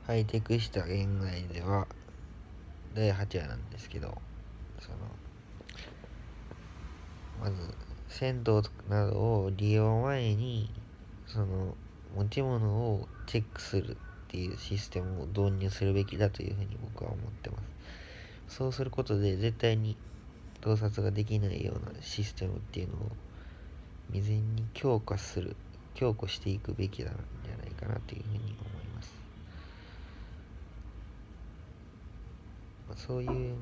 ハイテクした現代では第8話なんですけど、まず銭湯などを利用前に持ち物をチェックするっていうシステムを導入するべきだというふうに僕は思ってます。そうすることで絶対に盗撮ができないようなシステムっていうのを未然に強化していくべきなんじゃないかなというふうに思います。そういう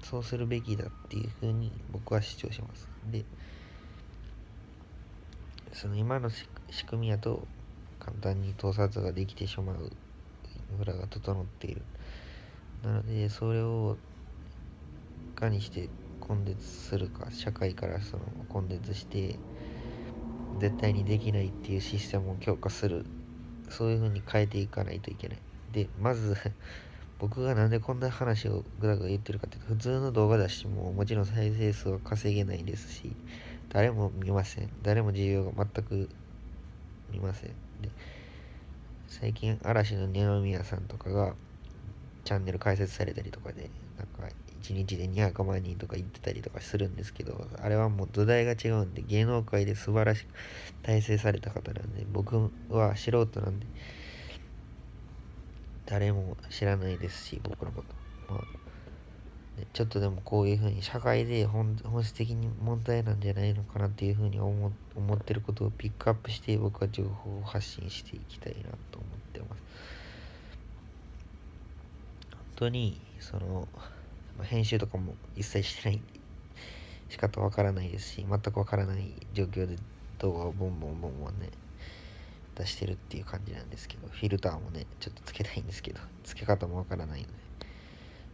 そうするべきだっていうふうに僕は主張します。で、その今の仕組みやと簡単に盗撮ができてしまうインフラが整っている。なので、それをいかにして根絶するか、社会から根絶して絶対にできないっていうシステムを強化する、そういう風に変えていかないといけない。で、まず僕がなんでこんな話をぐだぐだ言ってるかっていうと、普通の動画出してももちろん再生数は稼げないですし、誰も見ません。誰も需要が全く見ません。で、最近嵐の二宮さんとかがチャンネル開設されたりとかで、なんか1日で200万人とか言ってたりとかするんですけど、あれはもう土台が違うんで、芸能界で素晴らしく大成された方なんで、僕は素人なんで誰も知らないですし、僕のこと。ちょっとでもこういうふうに社会で本質的に問題なんじゃないのかなっていうふうに思ってることをピックアップして、僕は情報を発信していきたいなと思ってます。本当に編集とかも一切してないんで仕方わからないですし、全くわからない状況で動画をボンボンボンボンね出してるっていう感じなんですけど、フィルターもねちょっとつけたいんですけど、つけ方もわからないので、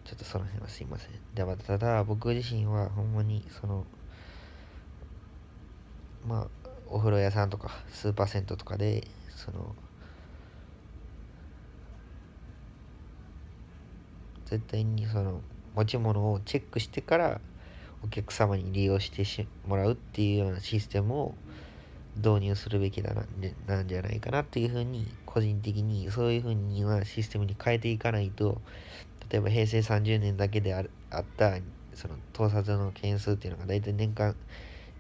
ちょっとその辺はすいません。ではただ僕自身はほんまにお風呂屋さんとかスーパー銭湯とかで絶対に持ち物をチェックしてからお客様に利用してもらうっていうようなシステムを導入するべきなんじゃないかなっていうふうに、個人的にそういうふうにはシステムに変えていかないと、例えば平成30年だけであった盗撮の件数っていうのが大体年間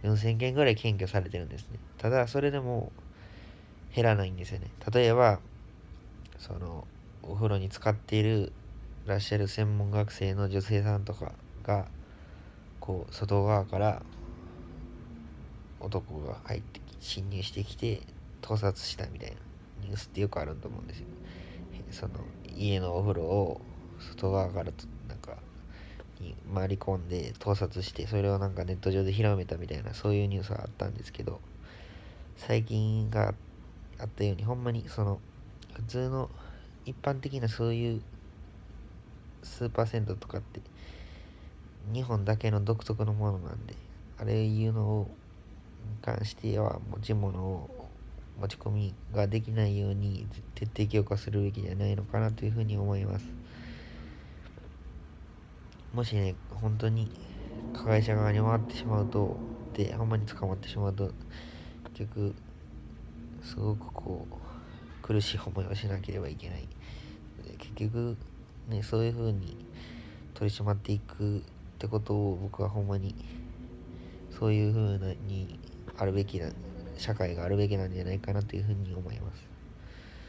4000件ぐらい検挙されてるんですね。ただそれでも減らないんですよね。例えばお風呂に使ってらっしゃる専門学生の女性さんとかが外側から男が侵入してきて盗撮したみたいなニュースってよくあると思うんですよ。家のお風呂を外側からに回り込んで盗撮して、それをなんかネット上で広めたみたいな、そういうニュースがあったんですけど、最近があったように、ほんまに普通の一般的なそういうスーパー銭湯とかって日本だけの独特のものなんで、あれいうのをに関しては持ち物を持ち込みができないように徹底強化するべきじゃないのかなというふうに思います。もしね、本当に加害者側に回ってしまうと、ほんまに捕まってしまうと、結局すごく苦しい思いをしなければいけない。結局ね、そういうふうに取り締まっていくってことを、僕はほんまにそういうふうにあるべきな社会があるべきなんじゃないかなというふうに思います。